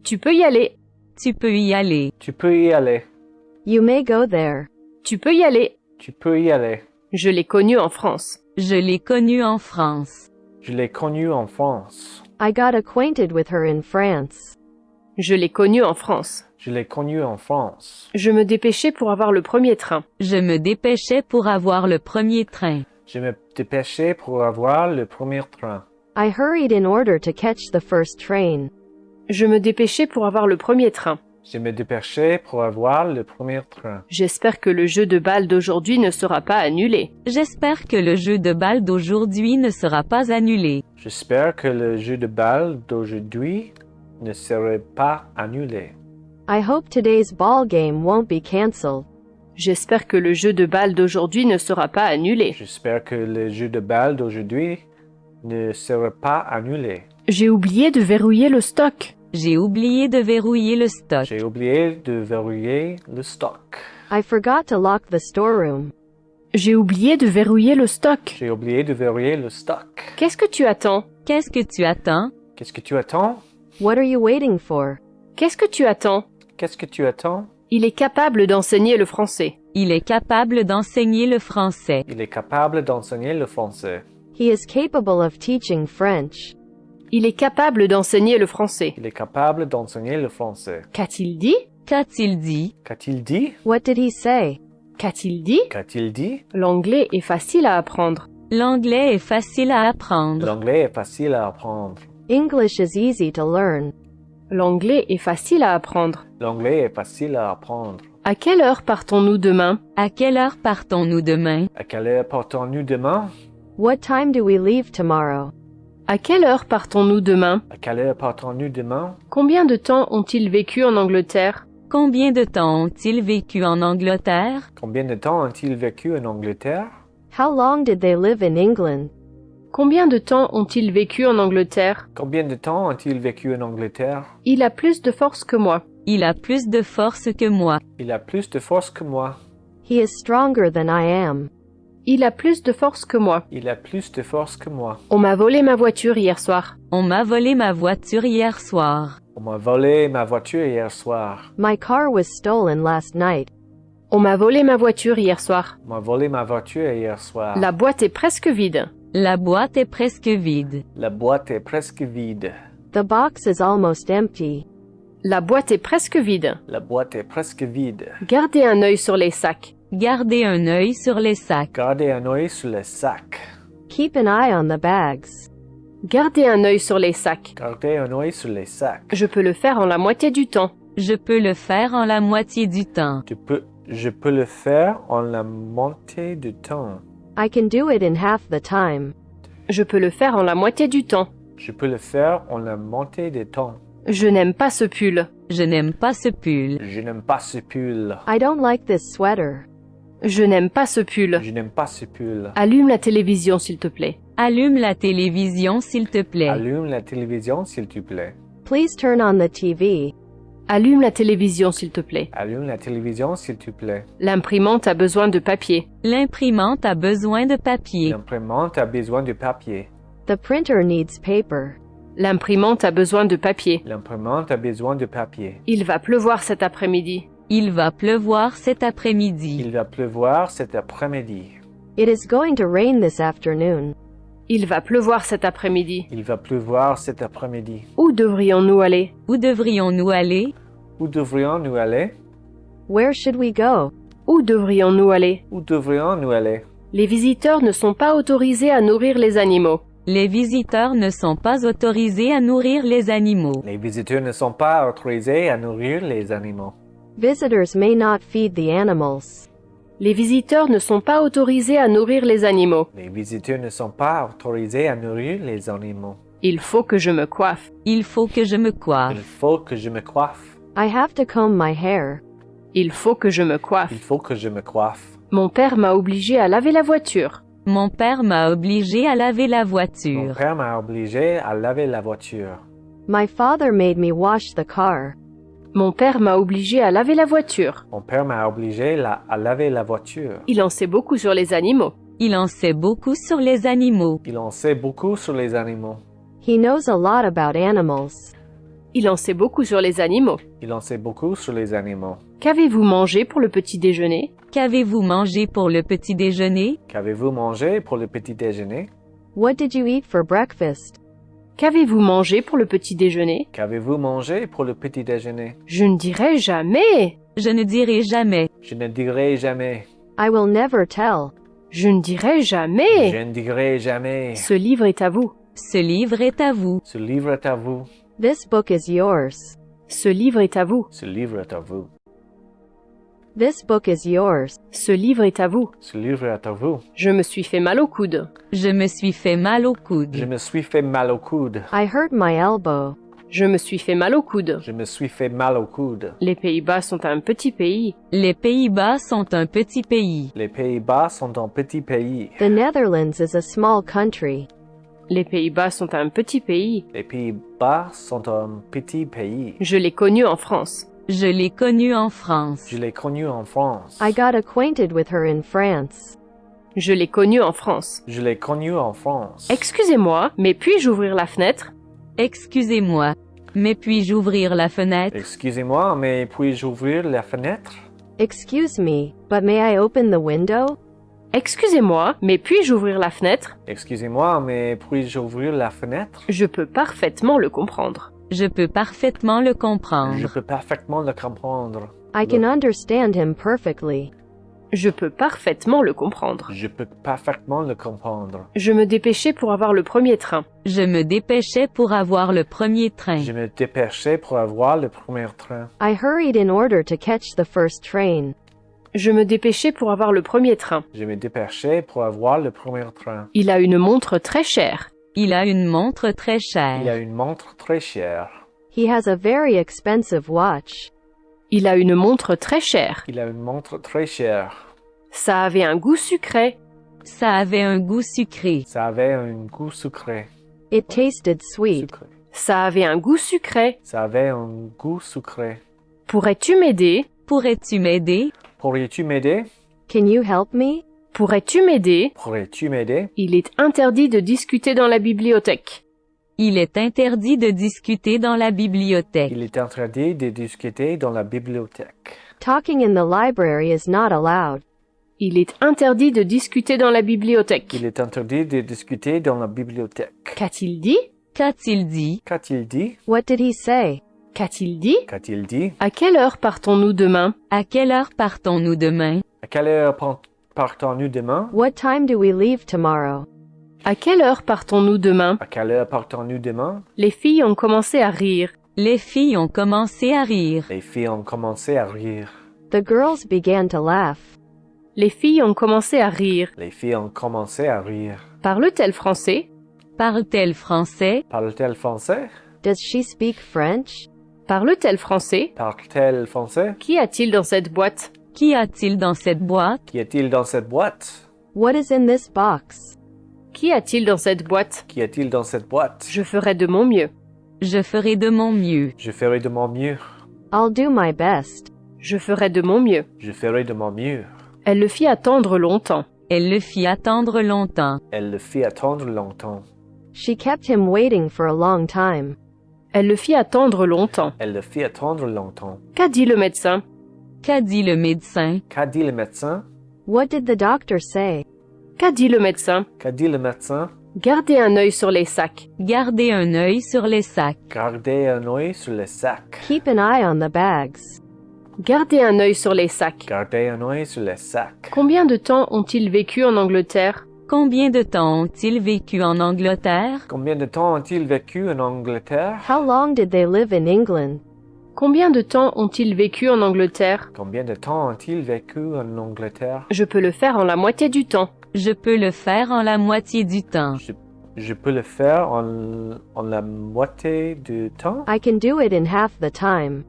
Tu peux y aller. Tu peux y aller. Tu peux y aller. You may go there. Tu peux y aller. Tu peux y aller. Je l'ai connu en France. Je l'ai connu en France. Je l'ai connu en France. I got acquainted with her in France. Je l'ai connu en France. Je l'ai connu en France. Je me dépêchais pour avoir le premier train. Je me dépêchais pour avoir le premier train. Je me dépêchais pour avoir le premier train. I hurried in order to catch the first train. Je me dépêchais pour avoir le premier train. Je me dépêchais pour avoir le premier train. J'espère que le jeu de balle d'aujourd'hui ne sera pas annulé. J'espère que le jeu de balle d'aujourd'hui ne sera pas annulé. J'espère que le jeu de balle d'aujourd'hui ne serait pas annulé. I hope today's ball game won't be cancelled. J'espère que le jeu de balle d'aujourd'hui ne sera pas annulé. J'espère que le jeu de balle d'aujourd'hui ne sera pas annulé. J'ai oublié de verrouiller le stock. J'ai oublié de verrouiller le stock. J'ai oublié de verrouiller le stock. I forgot to lock the storeroom. J'ai oublié de verrouiller le stock. J'ai oublié de verrouiller le stock. Qu'est-ce que tu attends? Qu'est-ce que tu attends? Qu'est-ce que tu attends? What are you waiting for? Qu'est-ce que tu attends? Qu'est-ce que tu attends? Il est capable d'enseigner le français. Il est capable d'enseigner le français. Il est capable d'enseigner le français. He is capable of teaching French. Il est capable d'enseigner le français. Il est capable d'enseigner le français. Qu'a-t-il dit? Qu'a-t-il dit? Qu'a-t-il dit? What did he say? Qu'a-t-il dit? Qu'a-t-il dit? L'anglais est facile à apprendre. L'anglais est facile à apprendre. L'anglais est facile à apprendre. English is easy to learn. L'anglais est facile à apprendre. L'anglais est facile à apprendre. À quelle heure partons-nous demain? À quelle heure partons-nous demain? À quelle heure partons-nous demain? What time do we leave tomorrow? À quelle heure partons-nous demain? À quelle heure partons-nous demain? Combien de temps ont-ils vécu en Angleterre? Combien de temps ont-ils vécu en Angleterre? Combien de temps ont-ils vécu en Angleterre? How long did they live in England? Combien de temps ont-ils vécu en Angleterre? Combien de temps ont-ils vécu en Angleterre? Il a plus de force que moi. Il a plus de force que moi. Il a plus de force que moi. He is stronger than I am. Il a plus de force que moi. Il a plus de force que moi. On m'a volé ma voiture hier soir. On m'a volé ma voiture hier soir. On m'a volé ma voiture hier soir. My car was stolen last night. On m'a volé ma voiture hier soir. On m'a volé ma voiture hier soir. La boîte est presque vide. La boîte est presque vide. La boîte est presque vide. The box is almost empty. La boîte est presque vide. La boîte est presque vide. Gardez un œil sur les sacs. Gardez un œil sur les sacs. Gardez un œil sur les sacs. Keep an eye on the bags. Gardez un œil sur les sacs. Gardez un œil sur les sacs. Je peux le faire en la moitié du temps. Je peux le faire en la moitié du temps. Je peux le faire en la moitié du temps. I can do it in half the time. Je peux le faire en la moitié du temps. Je peux le faire en la moitié du temps. Je n'aime pas ce pull. Je n'aime pas ce pull. Je n'aime pas ce pull. I don't like this sweater. Je n'aime pas ce pull. Je n'aime pas ce pull. Allume la télévision, s'il te plaît. Allume la télévision, s'il te plaît. Allume la télévision, s'il te plaît. Please turn on the TV. Allume la télévision, s'il te plaît. Allume la télévision, s'il te plaît. L'imprimante a besoin de papier. L'imprimante a besoin de papier. L'imprimante a besoin de papier. The printer needs paper. L'imprimante a besoin de papier. L'imprimante a besoin de papier. Il va pleuvoir cet après-midi. Il va pleuvoir cet après-midi. Il va pleuvoir cet après-midi. It is going to rain this afternoon. Il va pleuvoir cet après-midi. Il va pleuvoir cet après-midi. Où devrions-nous aller? Où devrions-nous aller? Où devrions-nous aller? Where should we go? Où devrions-nous aller? Où devrions-nous aller? Les visiteurs ne sont pas autorisés à nourrir les animaux. Les visiteurs ne sont pas autorisés à nourrir les animaux. Les visiteurs ne sont pas autorisés à nourrir les animaux. Visitors may not feed the animals. Les visiteurs ne sont pas autorisés à nourrir les animaux. Les visiteurs ne sont pas autorisés à nourrir les animaux. Il faut que je me coiffe. Il faut que je me Il coiffe. faut que je me coiffe. I have to comb my hair. Il faut que je me Il coiffe. faut que je me coiffe. Mon père m'a obligé à laver la voiture. Mon père m'a obligé à laver la Mon voiture. père m'a obligé à laver la voiture. My father made me wash the car. Mon père m'a obligé à laver la voiture. Mon père m'a obligé à laver la voiture. Il en sait beaucoup sur les animaux. Il en sait beaucoup sur les animaux. Il en sait beaucoup sur les animaux. He knows a lot about animals. Il en sait beaucoup sur les animaux. Il en sait beaucoup sur les animaux. Qu'avez-vous mangé pour le petit déjeuner? Qu'avez-vous mangé pour le petit déjeuner? Qu'avez-vous mangé pour le petit déjeuner? What did you eat for breakfast? Qu'avez-vous mangé pour le petit déjeuner? Qu'avez-vous mangé pour le petit déjeuner? Je ne dirai jamais. Je ne dirai jamais. Je ne dirai jamais. I will never tell. Je ne dirai jamais. Je ne dirai jamais. Ce livre est à vous. Ce livre est à vous. Ce livre est à vous. This book is yours. Ce livre est à vous. Ce livre est à vous. This book is yours. Ce livre est à vous. Ce livre est à vous. Je me suis fait mal au coude. Je me suis fait mal au coude. Je me suis fait mal au coude. I hurt my elbow. Je me suis fait mal au coude. Je me suis fait mal au coude. Les Pays-Bas sont un petit pays. Les Pays-Bas sont un petit pays. Les Pays-Bas sont un petit pays. The Netherlands is a small country. Les Pays-Bas sont un petit pays. Les Pays-Bas sont un petit pays. Je l'ai connu en France. Je l'ai connu en France. Je l'ai connu en France. I got acquainted with her in France. Je l'ai connu en France. Je l'ai connu en France. Excusez-moi, mais puis-je ouvrir la fenêtre? Excusez-moi, mais puis-je ouvrir la fenêtre? Excusez-moi, mais puis-je ouvrir la fenêtre? Excuse me, but may I open the window? Excusez-moi, mais puis-je ouvrir la fenêtre? Excusez-moi, mais puis-je ouvrir la fenêtre? Je peux parfaitement le comprendre. Je peux parfaitement le Je comprendre. peux parfaitement le comprendre. I can understand him perfectly. Je peux parfaitement le comprendre. Je peux parfaitement le comprendre. Je me dépêchais pour avoir le premier train. Je me dépêchais pour avoir le premier train. Je me dépêchais pour avoir le premier train. I hurried in order to catch the first train. Je me dépêchais pour avoir le premier train. Je me dépêchais pour avoir le premier train. Il a une montre très chère. Il a une montre très Il a chère. une montre très chère. He has a very expensive watch. Il a une montre très chère. Il a une montre très chère. Ça avait un goût sucré. Ça avait un goût sucré. Ça avait un goût sucré. It tasted sweet. Sucré. Ça avait un goût sucré. Ça avait un goût sucré. Pourrais-tu m'aider? Pourrais-tu m'aider? Pourrais-tu m'aider? Can you help me? Pourrais-tu m'aider? Pourrais-tu m'aider? Il est interdit de discuter dans la bibliothèque. Il est interdit de discuter dans la bibliothèque. Il est interdit de discuter dans la bibliothèque. Talking in the library is not allowed. Il est interdit de discuter dans la bibliothèque. Il est interdit de discuter dans la bibliothèque. Qu'a-t-il dit? Qu'a-t-il dit? Qu'a-t-il dit? What did he say? Qu'a-t-il dit? Qu'a-t-il dit? À quelle heure partons-nous demain? À quelle heure partons-nous demain? À quelle heure partons-nous demain? What time do we leave tomorrow? À quelle heure partons-nous demain? À quelle heure partons-nous demain? Les filles ont commencé à rire. Les filles ont commencé à rire. Les filles ont commencé à rire. The girls began to laugh. Les filles ont commencé à rire. Les filles ont commencé à rire. Parle-t-elle français? Parle-t-elle français? Parle-t-elle français? Does she speak French? Parle-t-elle français? Parle-t-elle français? Qu'y a-t-il dans cette boîte? Qu'y a-t-il dans cette boîte? Qu'y a-t-il dans cette boîte? What is in this box? Qu'y a-t-il dans cette boîte? Qu'y a-t-il dans cette boîte? Je ferai de mon mieux. Je ferai de mon mieux. Je ferai de mon mieux. I'll do my best. Je ferai de mon mieux. Je ferai de mon mieux. Elle le fit attendre longtemps. Elle le fit attendre longtemps. Elle le fit attendre longtemps. She kept him waiting for a long time. Elle le fit attendre longtemps. Elle le fit attendre longtemps. Qu'a dit le médecin? Qu'a dit le médecin? Qu'a dit le médecin? What did the doctor say? Qu'a dit le médecin? Qu'a dit le médecin? Gardez un œil sur les sacs. Gardez un œil sur les sacs. Gardez un œil sur les sacs. Keep an eye on the bags. Gardez un œil sur les sacs. Gardez un œil sur les sacs. Combien de temps ont-ils vécu en Angleterre? Combien de temps ont-ils vécu en Angleterre? Combien de temps ont-ils vécu en Angleterre? How long did they live in England? Combien de temps ont-ils vécu en Angleterre? Combien de temps ont-ils vécu en Angleterre? Je peux le faire en la moitié du temps. Je peux le faire en la moitié du temps. Je peux le faire en la moitié du temps? I can do it in half the time.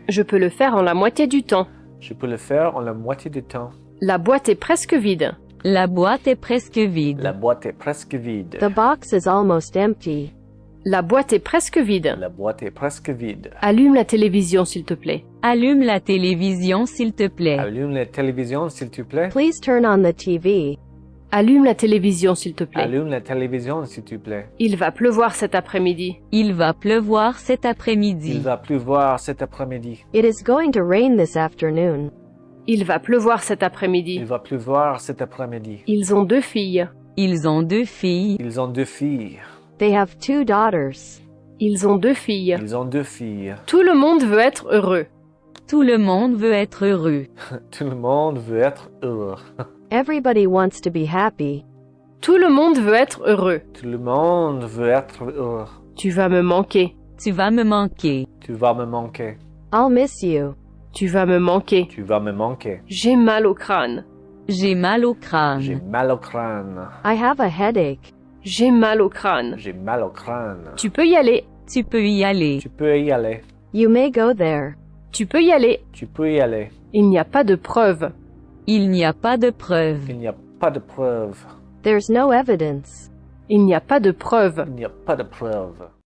Je peux le faire en la moitié du temps. Je peux le faire en la moitié du temps. La boîte est presque vide. La boîte est presque vide. La boîte est presque vide. The box is almost empty. La boîte est presque vide. La boîte est presque vide. Allume la télévision, s'il te plaît. Allume la télévision, s'il te plaît. Allume la télévision, s'il te plaît. Please turn on the TV. Allume la télévision, s'il te plaît. Allume la télévision, s'il te plaît. Il va pleuvoir cet après-midi. Il va pleuvoir cet Il après-midi. va pleuvoir cet après-midi. It is going to rain this afternoon. Il va pleuvoir cet Il après-midi. va pleuvoir cet après-midi. Ils ont 2 filles. Ils ont 2 filles. Ils ont 2 filles. They have 2 daughters. Ils ont 2 filles. Ils ont 2 filles. Tout le monde veut être heureux. Tout le monde veut être heureux. Tout le monde veut être heureux. Everybody wants to be happy. Tout le monde veut être heureux. Tout le monde veut être heureux. Tu vas me manquer. Tu vas me manquer. Tu vas me manquer. I'll miss you. Tu vas me manquer. Tu vas me manquer. J'ai mal au crâne. J'ai mal au J'ai crâne. mal au crâne. I have a headache. J'ai mal au crâne. J'ai mal au crâne. Tu peux y aller. Tu peux y aller. Tu peux y aller. You may go there. Tu peux y aller. Tu peux y aller. Il n'y a pas de preuve. Il n'y a pas de preuve. Il n'y a pas de preuve. There's no evidence. Il n'y a pas de preuve. Il n'y a pas de preuve.